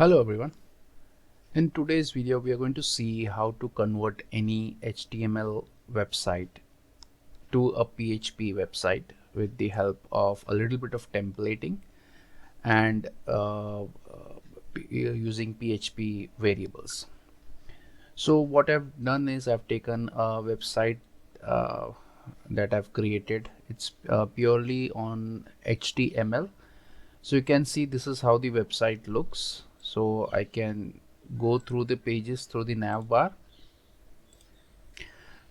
Hello everyone. In today's video we are going to see how to convert any HTML website to a PHP website with the help of a little bit of templating and using PHP variables. So what I've done is I've taken a website uh, that I've created. It's purely on HTML. So you can see this is how the website looks. So I can go through the pages through the nav bar,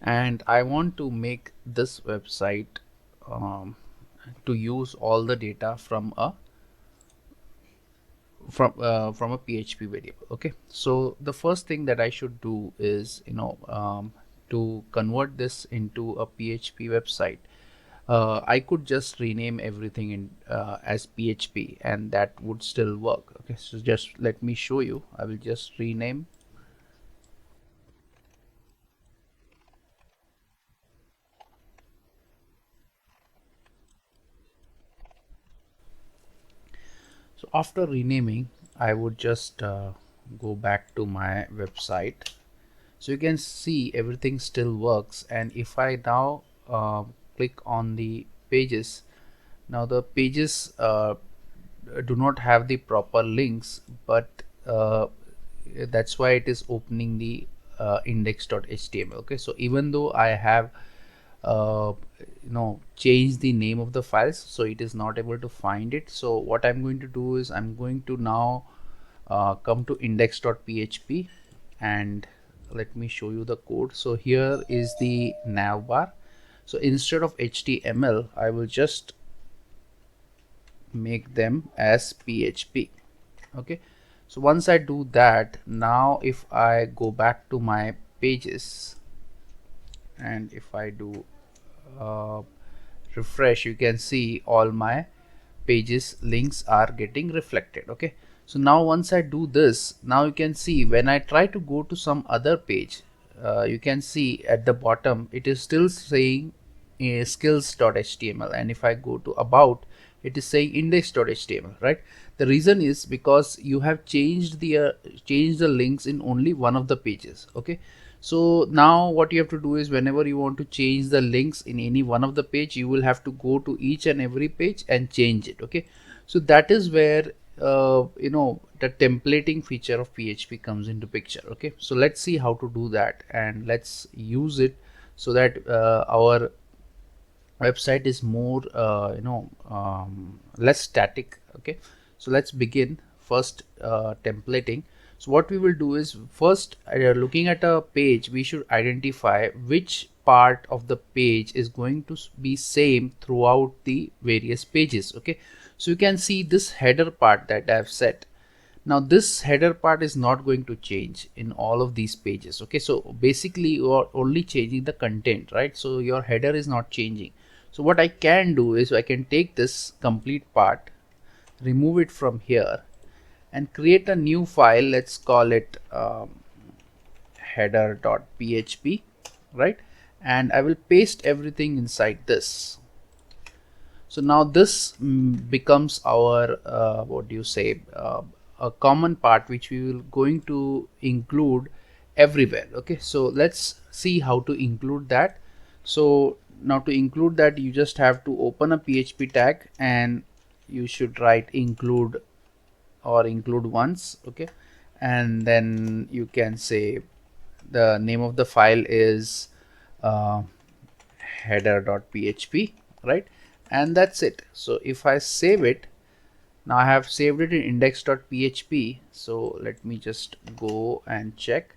and I want to make this website to use all the data from a PHP variable. Okay, so the first thing that I should do is to convert this into a PHP website. I could just rename everything in as PHP and that would still work. Okay, so just let me show you. I will just rename. So after renaming, I would just go back to my website. So you can see everything still works, and if I now click on the pages, now the pages do not have the proper links, but that's why it is opening the index.html. okay, so even though I have uh, changed the name of the files, so it is not able to find it. So what I'm going to do is I'm going to now come to index.php, and let me show you the code. So here is the nav bar. So instead of HTML, I will just make them as PHP. okay, so once I do that, now if I go back to my pages and if I do uh, refresh, you can see all my pages links are getting reflected. okay, so now once I do this, now you can see when I try to go to some other page, you can see at the bottom it is still saying skills.html, and if I go to about, it is saying index.html, right? The reason is because you have changed the links in only one of the pages. okay, so now what you have to do is whenever you want to change the links in any one of the page, you will have to go to each and every page and change it. okay, so that is where the templating feature of PHP comes into picture. okay, so let's see how to do that, and let's use it so that our website is more less static. okay, so let's begin first templating. So what we will do is first, looking at a page, we should identify which part of the page is going to be same throughout the various pages. okay, so you can see this header part that I have set. Now this header part is not going to change in all of these pages. okay, so basically you are only changing the content, right? So your header is not changing. So what I can do is I can take this complete part, remove it from here, and create a new file. Let's call it header.php, right? And I will paste everything inside this. So now this becomes our what do you say, a common part which we will going to include everywhere. okay, so let's see how to include that. So now to include that, you just have to open a PHP tag and you should write include or include once. okay, and then you can say the name of the file is uh, header.php, right? And that's it. So if I save it, now I have saved it in index.php. so let me just go and check.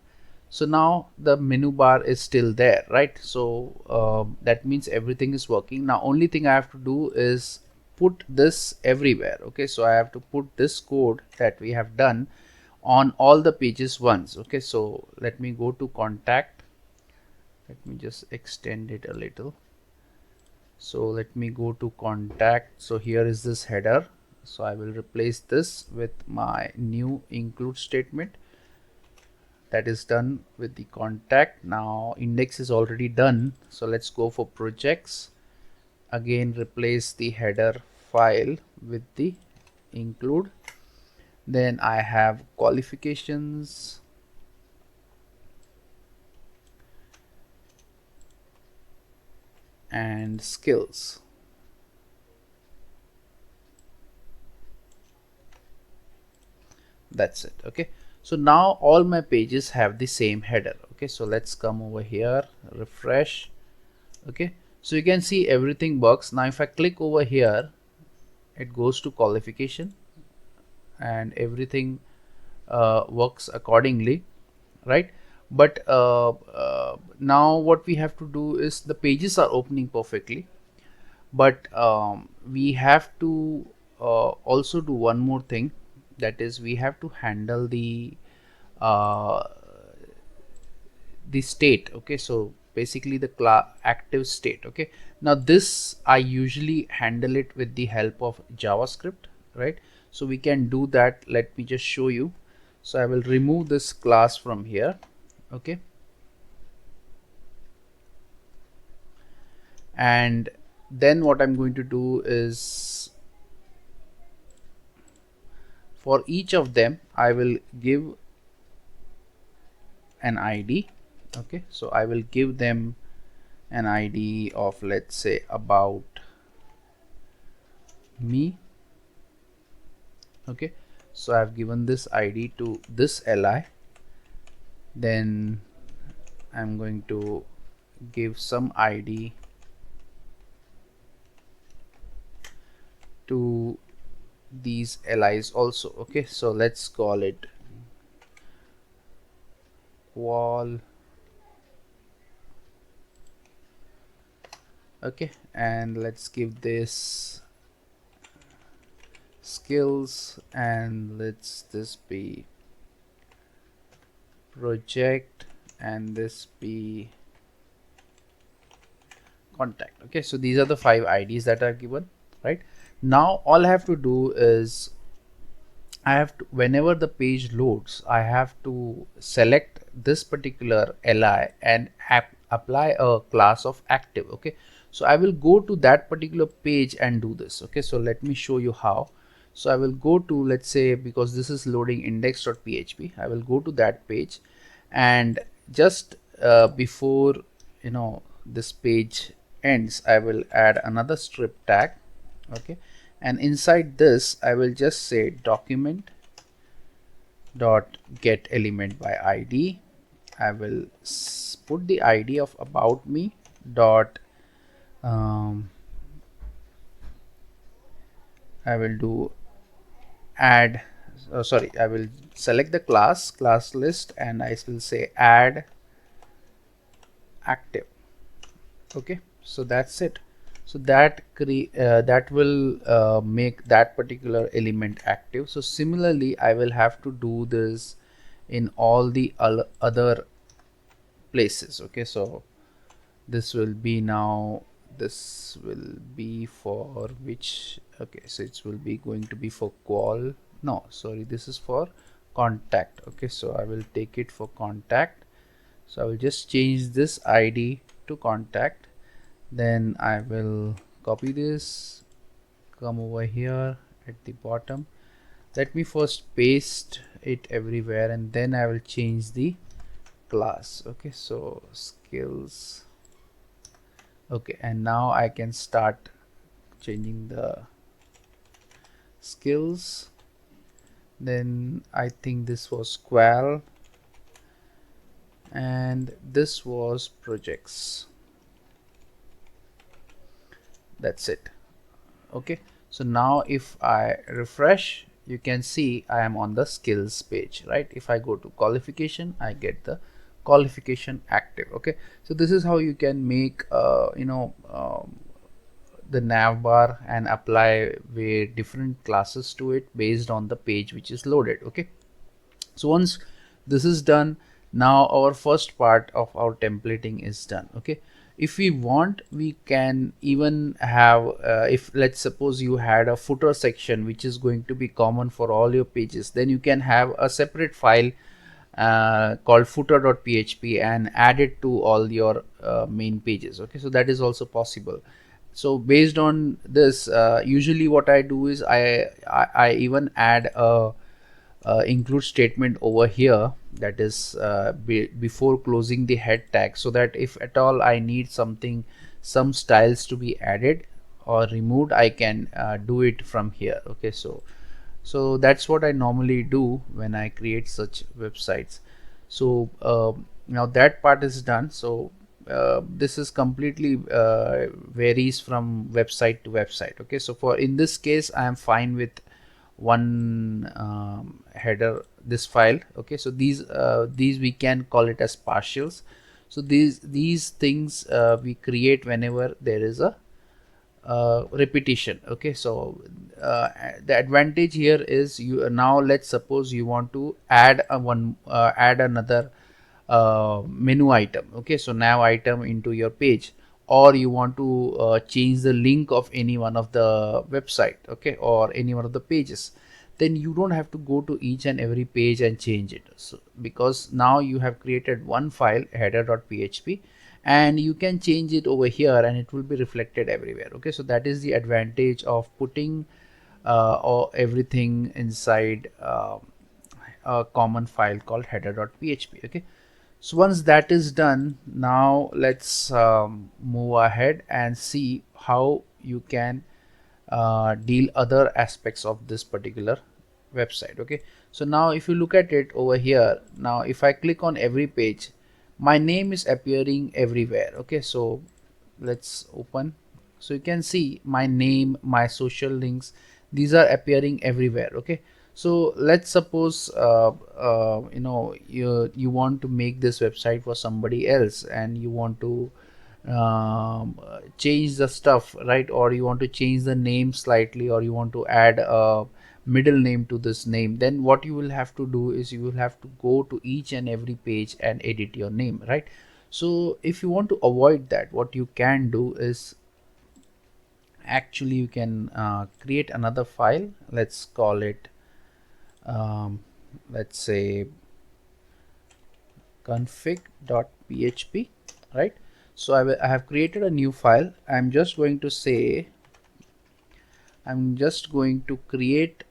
So now the menu bar is still there, right? So that means everything is working. Now only thing I have to do is put this everywhere. okay, so I have to put this code that we have done on all the pages once. okay, so let me go to contact. Let me just extend it a little. So let me go to contact. So here is this header. So I will replace this with my new include statement. That is done with the contact. Now index is already done. So let's go for projects. Again, replace the header file with the include. Then I have qualifications, and skills. That's it. Okay, so now all my pages have the same header. Okay, so let's come over here, refresh. Okay, so you can see everything works. Now if I click over here, it goes to qualification and everything works accordingly, right? But now what we have to do is, the pages are opening perfectly, but we have to also do one more thing, that is we have to handle uh, the state. Okay, so basically the active state. Okay, now this I usually handle it with the help of JavaScript, right? So we can do that. Let me just show you. So I will remove this class from here. Okay, and then what I'm going to do is, for each of them I will give an ID. Okay, so I will give them an ID of, let's say, about me. Okay, so I've given this ID to this li. Then I'm going to give some ID to these li's also. Okay, so let's call it qual. Okay, and let's give this skills, and let's this be project, and this be contact. Okay, so these are the 5 IDs that are given, right? Now all I have to do is, I have to, whenever the page loads, I have to select this particular li and apply a class of active. Okay, so I will go to that particular page and do this. Okay, so let me show you how. So I will go to, let's say, because this is loading index.php, I will go to that page, and just before this page ends, I will add another strip tag. Okay, and inside this I will just say document dot get element by id. I will put the id of about me dot I will do add, sorry, I will select the class list, and I will say add active. Okay, so that's it. So that will make that particular element active. So similarly I will have to do this in all the other places. Okay, so this will be now, this will be for which, okay, so it will be going to be for qual, no, sorry, this is for contact. Okay, so I will take it for contact. So I will just change this ID to contact. Then I will copy this, come over here at the bottom. Let me first paste it everywhere, and then I will change the class. Okay, so skills. Okay, and now I can start changing the skills. Then I think this was qual, and this was projects. That's it. Okay, so now if I refresh, you can see I am on the skills page, right? If I go to qualification, I get the qualification active. Okay, so this is how you can make the nav bar and apply different classes to it based on the page which is loaded. Okay, so once this is done, now our first part of our templating is done. Okay, if we want, we can even have if let's suppose you had a footer section which is going to be common for all your pages, then you can have a separate file called footer.php and add it to all your main pages. Okay, so that is also possible. So based on this, usually what I do is I even add a include statement over here, that is before closing the head tag, so that if at all I need something, some styles to be added or removed, I can do it from here. Okay, so that's what I normally do when I create such websites. So now that part is done. So this is completely varies from website to website. Okay, so for in this case I am fine with one header, this file. Okay, so these we can call it as partials. So these things we create whenever there is a repetition. Okay, so the advantage here is you now, let's suppose you want to add add another menu item. Okay, so nav item into your page, or you want to change the link of any one of the website, okay, or any one of the pages, then you don't have to go to each and every page and change it. So because now you have created one file, header.php, and you can change it over here and it will be reflected everywhere. Okay, so that is the advantage of putting or everything inside a common file called header.php. Okay, so once that is done, now let's move ahead and see how you can deal other aspects of this particular website. Okay, so now if you look at it over here, now if I click on every page, my name is appearing everywhere. Okay, so let's open. So you can see my name, my social links, these are appearing everywhere. Okay, so let's suppose you want to make this website for somebody else and you want to change the stuff, right? Or you want to change the name slightly, or you want to add a middle name to this name, then what you will have to do is you will have to go to each and every page and edit your name, right? So if you want to avoid that, what you can do is actually you can create another file. Let's call it let's say config.php, right? So I have created a new file. I'm just going to create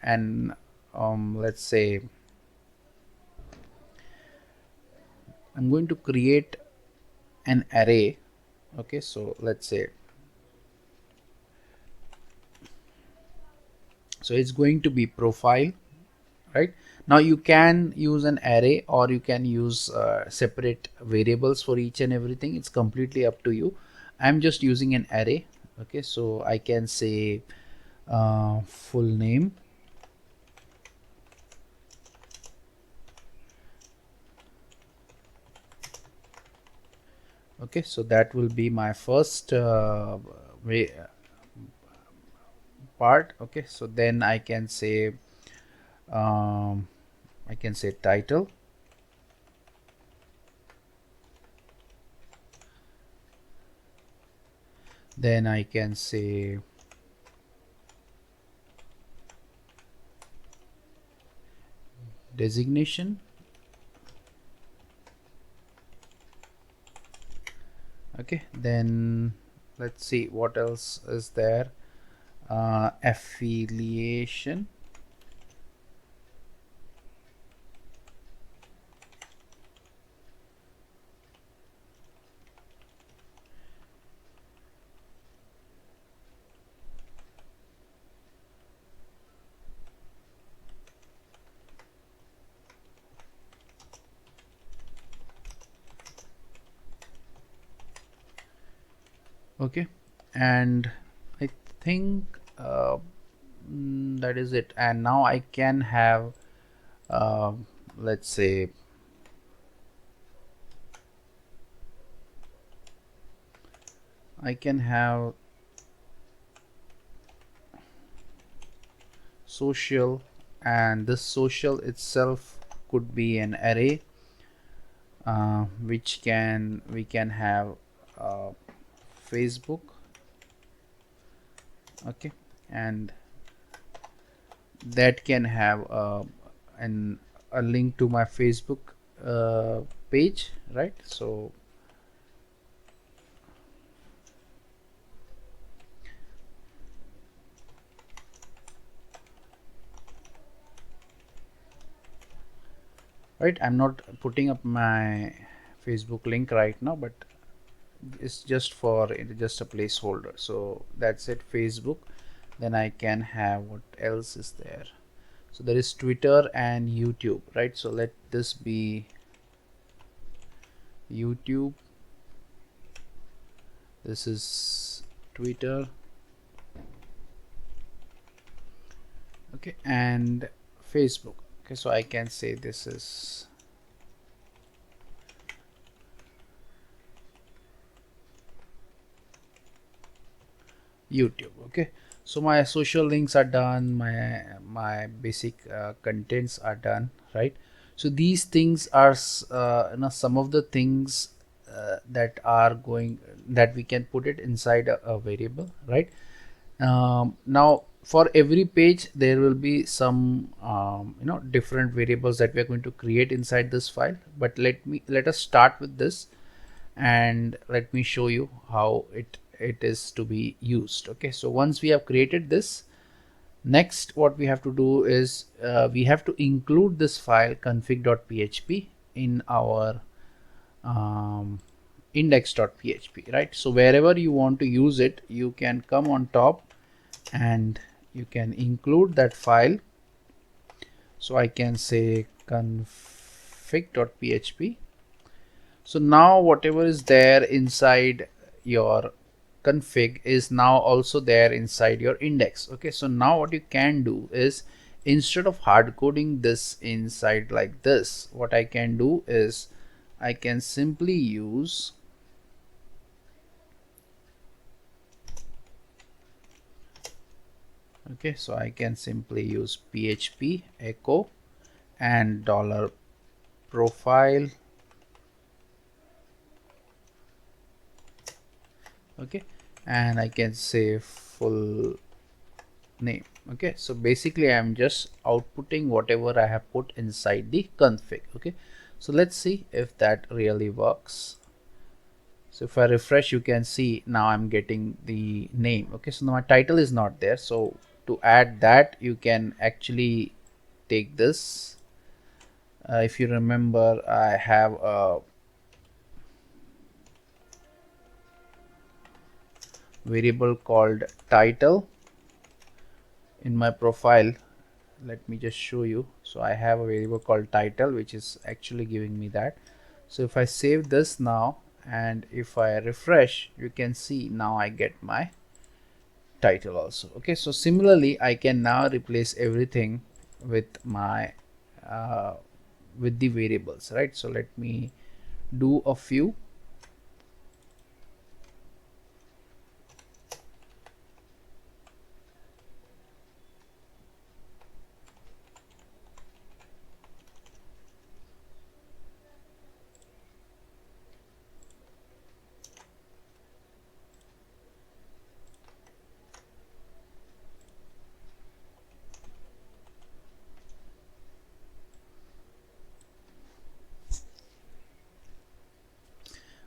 an let's say I'm going to create an array. Okay, so let's say, so it's going to be profile, right? Now you can use an array or you can use separate variables for each and everything. It's completely up to you. I'm just using an array. Okay, so I can say full name. Okay, so that will be my first part. Okay, so then I can say title. Then I can say designation. Okay, then let's see what else is there. Affiliation. Okay, and I think that is it. And now I can have let's say I can have social, and this social itself could be an array which we can have Facebook. Okay, and that can have a link to my Facebook page, right? So right? I'm not putting up my Facebook link right now, but it's just for just a placeholder. So that's it, Facebook. Then I can have what else is there. So there is Twitter and YouTube, right? So let this be YouTube. This is Twitter. Okay, and Facebook. Okay, so I can say this is YouTube. Okay, so my social links are done, my basic contents are done, right? So these things are some of the things that are going, that we can put it inside a variable, right? Now for every page there will be some different variables that we are going to create inside this file, but let us start with this, and let me show you how it is to be used. Okay, so once we have created this, next what we have to do is we have to include this file config.php in our um, index.php, right? So wherever you want to use it, you can come on top and you can include that file. So I can say config.php. So now whatever is there inside your config is now also there inside your index. Okay, so now what you can do is, instead of hard coding this inside like this, what I can do is I can simply use okay, so I can simply use PHP echo and dollar profile. Okay, and I can say full name. Okay, so basically I'm just outputting whatever I have put inside the config. Okay, so let's see if that really works. So if I refresh, you can see now I'm getting the name. Okay, so now my title is not there. So to add that, you can actually take this. If you remember, I have a variable called title in my profile. Let me just show you. So I have a variable called title, which is actually giving me that. So if I save this now and if I refresh, you can see now I get my title also. Okay, so similarly I can now replace everything with my with the variables, right? So let me do a few.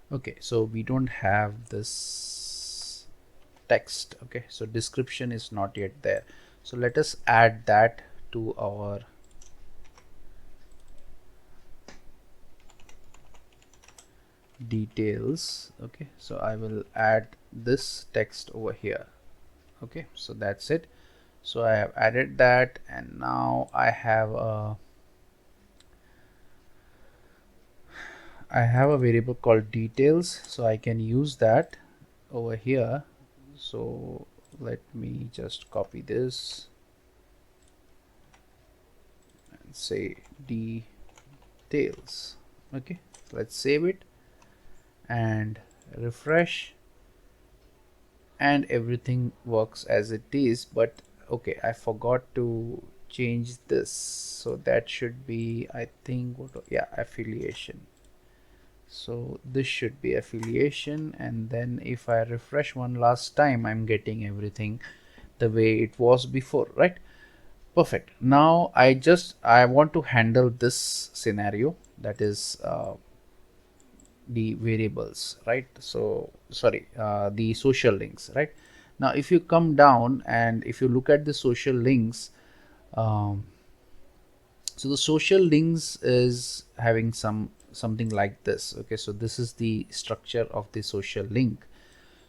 Okay, so we don't have this text. Okay, so description is not yet there, so let us add that to our details. Okay, so I will add this text over here. Okay, so that's it. So I have added that, and now I have a variable called details, so I can use that over here. So let me just copy this and say details. Okay, let's save it and refresh, and everything works as it is. But okay, I forgot to change this, so that should be, I think, yeah, affiliation. So this should be affiliation, and then if I refresh one last time, I'm getting everything the way it was before, right? Perfect. Now I want to handle this scenario, that is the variables, right? So sorry, the social links, right? Now if you come down and if you look at the social links, um, So the social links is having something like this. Okay, so this is the structure of the social link.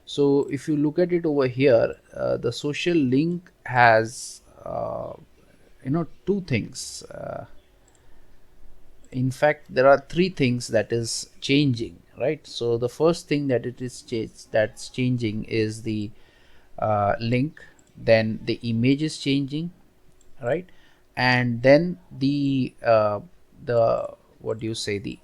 So if you look at it over here, the social link has two things. In fact, there are three things that is changing, right? So the first thing that that's changing is the link, then the image is changing, right? And then the what do you say, the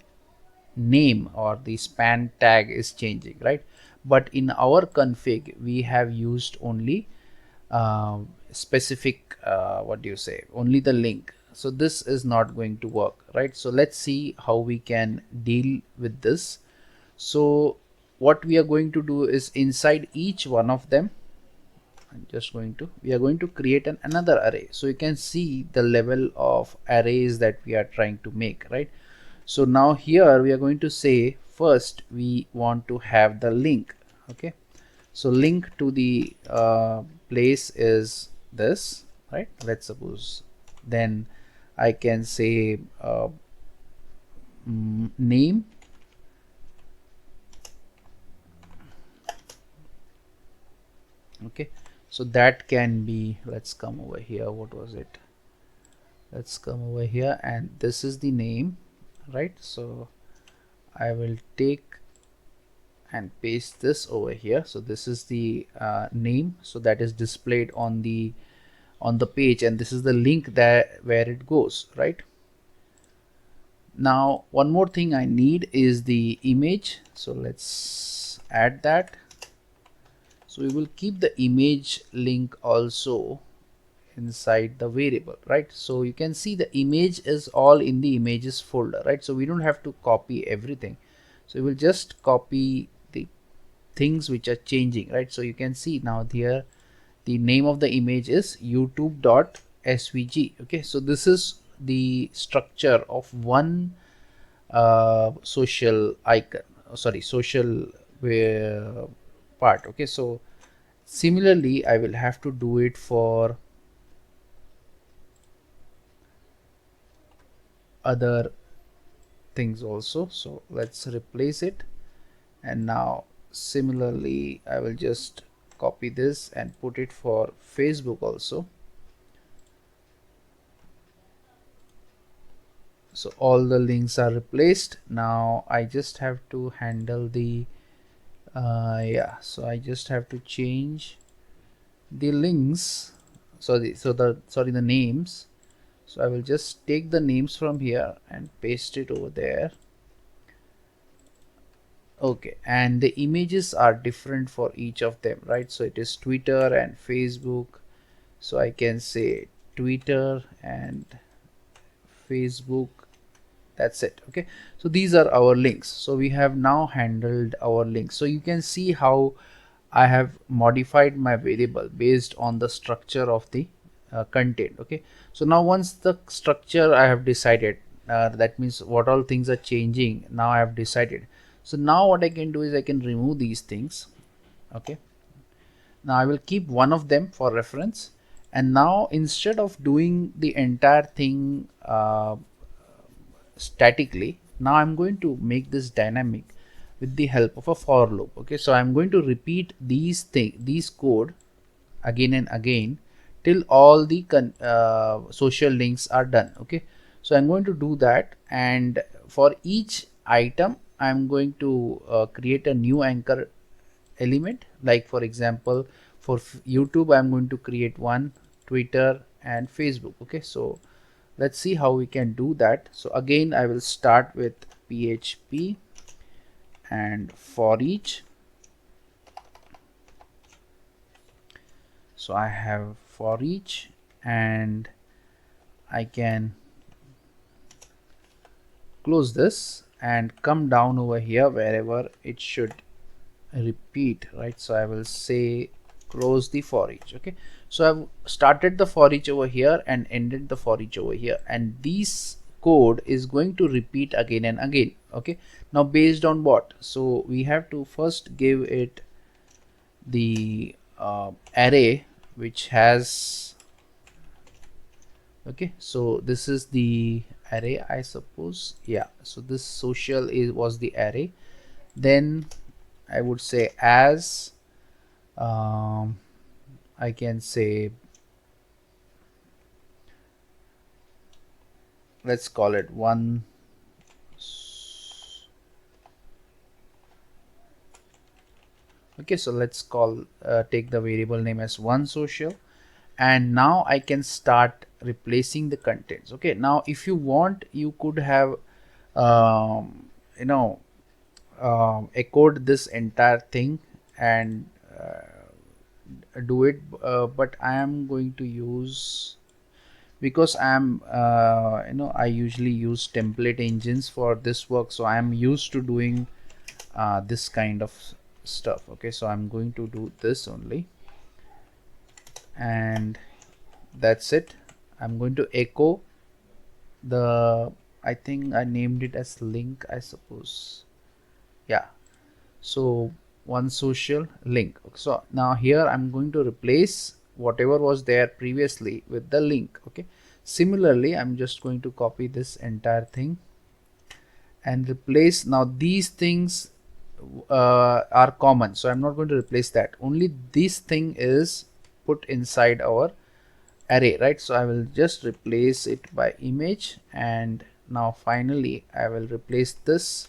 name or the span tag is changing, right? But in our config we have used only specific what do you say, only the link. So this is not going to work, right? So let's see how we can deal with this. So what we are going to do is, inside each one of them, we are going to create another array. So you can see the level of arrays that we are trying to make, right? So now here we are going to say, first we want to have the link. Okay, so link to the place is this, right? Let's suppose, then I can say name. Okay, so that can be, let's come over here, what was it, let's come over here, and this is the name, right? So I will take and paste this over here. So this is the name, so that is displayed on the page, and this is the link that where it goes, right? Now one more thing I need is the image, so let's add that. So we will keep the image link also inside the variable, right? So you can see the image is all in the images folder, right? So we don't have to copy everything, so we will just copy the things which are changing, right? So you can see now here the name of the image is youtube.svg. okay, so this is the structure of one social icon, sorry, social part. Okay, so similarly I will have to do it for other things also. So let's replace it, and now similarly I will just copy this and put it for Facebook also. So all the links are replaced. Now I just have to handle the yeah, so I just have to change the links, sorry, the names. So I will just take the names from here and paste it over there. Okay, and the images are different for each of them, right? So it is Twitter and Facebook, so I can say Twitter and Facebook, that's it. Okay, so these are our links. So we have now handled our links. So you can see how I have modified my variable based on the structure of the content. Okay, so now once the structure I have decided, that means what all things are changing, now I have decided. So now what I can do is I can remove these things. Okay, now I will keep one of them for reference, and now instead of doing the entire thing statically, now I'm going to make this dynamic with the help of a for loop. Okay, so I'm going to repeat these code again and again till all the social links are done. Okay, so I'm going to do that, and for each item I'm going to create a new anchor element. Like for example, for YouTube I'm going to create one, Twitter and Facebook. Okay, so let's see how we can do that. So again I will start with PHP and for each. So I have for each, and I can close this and come down over here wherever it should repeat, right? So I will say close the for each. Okay, so I've started the for each over here and ended the for each over here, and this code is going to repeat again and again. Okay, now based on what? So we have to first give it the array which has Okay, so this is the array, I suppose. Yeah, so this social is was the array. Then I would say as um, I can say, let's call it one. Okay, so let's call take the variable name as one social, and now I can start replacing the contents. Okay, now if you want, you could have um, you know echoed this entire thing and do it, but I am going to use, because I'm I usually use template engines for this work, so I am used to doing this kind of stuff. Okay, so I'm going to do this only, and that's it. I'm going to echo the, I think I named it as link, I suppose. Yeah, so one social link. So now here I'm going to replace whatever was there previously with the link. Okay, similarly I'm just going to copy this entire thing and replace. Now these things are common, so I'm not going to replace that. Only this thing is put inside our array, right? So I will just replace it by image, and now finally I will replace this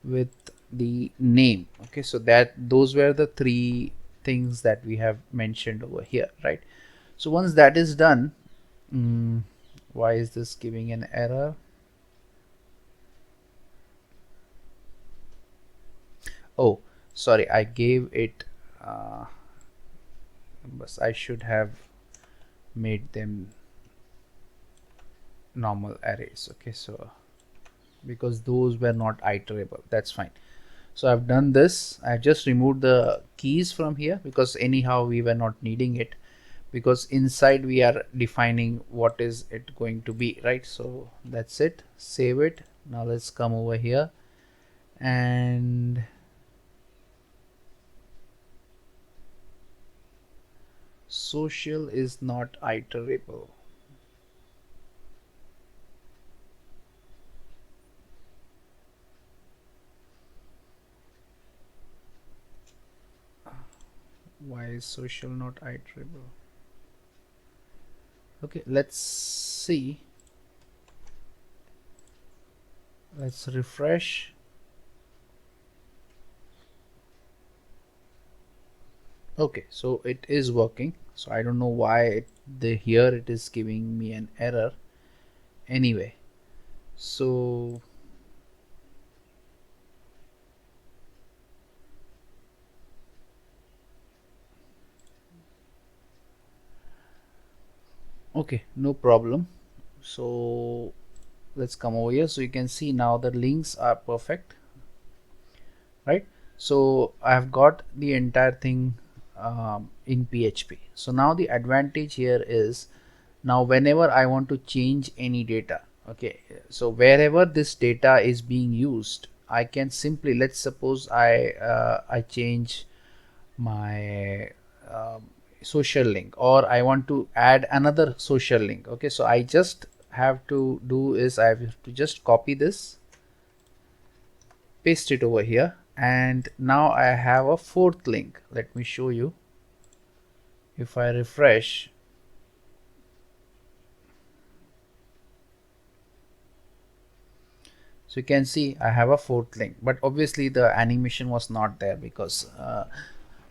with the name. Okay, so that those were the three things that we have mentioned over here, right? So once that is done, why is this giving an error? Oh, sorry, I gave it but I should have made them normal arrays. Okay, so because those were not iterable, that's fine. So I've done this. I've just removed the keys from here because anyhow we were not needing it, because inside we are defining what is it going to be, right? So that's it. Save it. Now let's come over here, and social is not iterable. Why is social not iterable? Okay, let's see. Let's refresh. Okay, so it is working. So I don't know why here it is giving me an error. Anyway, so okay, no problem. So let's come over here. So you can see now the links are perfect, right? So I've got the entire thing in PHP. So now the advantage here is, now whenever I want to change any data, okay, so wherever this data is being used, I can simply, let's suppose I change my social link, or I want to add another social link. Okay, so I just have to do is I have to just copy this, paste it over here, and now I have a fourth link. Let me show you. If I refresh, so you can see I have a fourth link, but obviously the animation was not there because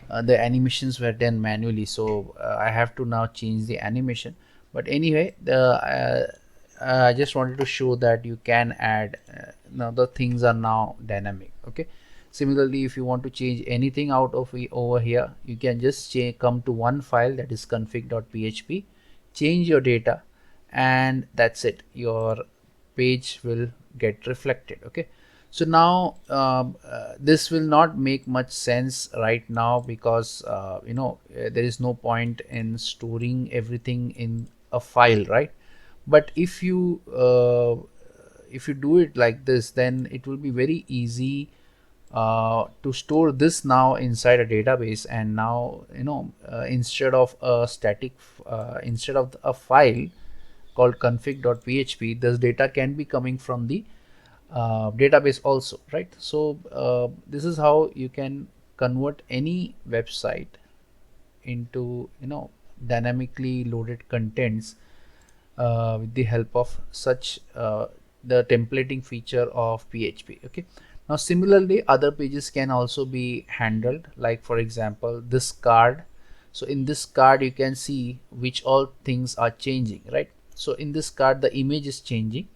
the animations were done manually, so I have to now change the animation. But anyway, I just wanted to show that you can add now the things are now dynamic. Okay, similarly if you want to change anything out of over here, you can just come to one file, that is config.php, change your data, and that's it. Your page will get reflected. Okay, so now this will not make much sense right now, because there is no point in storing everything in a file, right? But if you do it like this, then it will be very easy to store this now inside a database. And now instead of a static instead of a file called config.php, this data can be coming from the database also, right? So this is how you can convert any website into, dynamically loaded contents with the help of such the templating feature of PHP. Okay, now similarly other pages can also be handled, like for example this card. So in this card you can see which all things are changing, right? So in this card the image is changing,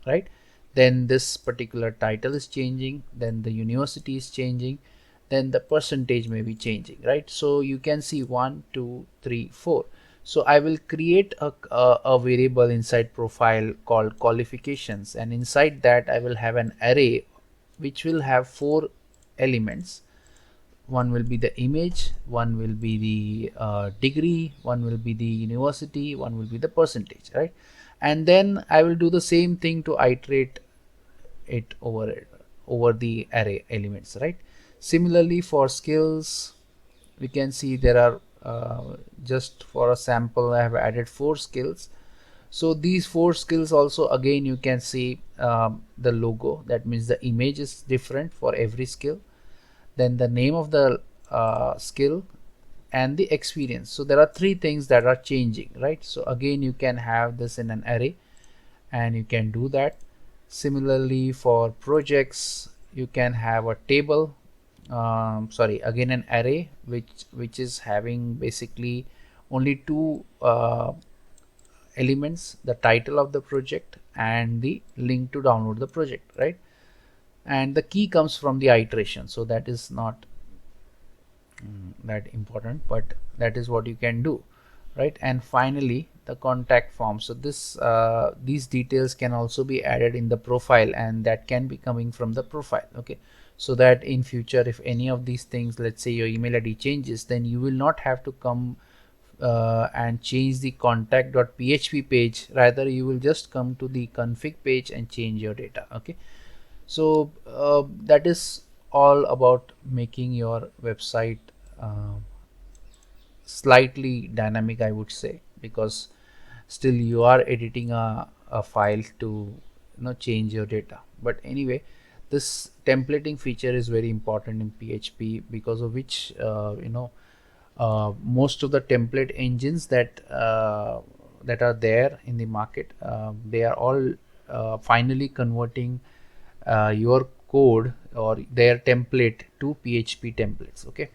right? Then this particular title is changing, then the university is changing, then the percentage may be changing, right? So you can see 1 2 3 4. So I will create a variable inside profile called qualifications, and inside that I will have an array which will have 4 elements. One will be the image, one will be the degree, one will be the university, one will be the percentage, right? And then I will do the same thing to iterate it over the array elements, right? Similarly for skills, we can see there are just for a sample I have added 4 skills. So these 4 skills also, again you can see the logo, that means the image is different for every skill, then the name of the skill, and the experience. So there are 3 things that are changing, right? So again you can have this in an array and you can do that. Similarly for projects, you can have a table, sorry, again an array which is having basically only 2 elements, the title of the project and the link to download the project, right? And the key comes from the iteration, so that is not that important, but that is what you can do, right? And finally the contact form. So this these details can also be added in the profile, and that can be coming from the profile. Okay, so that in future if any of these things, let's say your email ID changes, then you will not have to come and change the contact.php page, rather you will just come to the config page and change your data. Okay, so that is all about making your website slightly dynamic, I would say, because still you are editing a file to change your data. But anyway, this templating feature is very important in PHP, because of which most of the template engines that are there in the market, they are all finally converting your code or their template to PHP templates. Okay,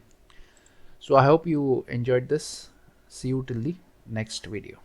so I hope you enjoyed this. See you till the next video.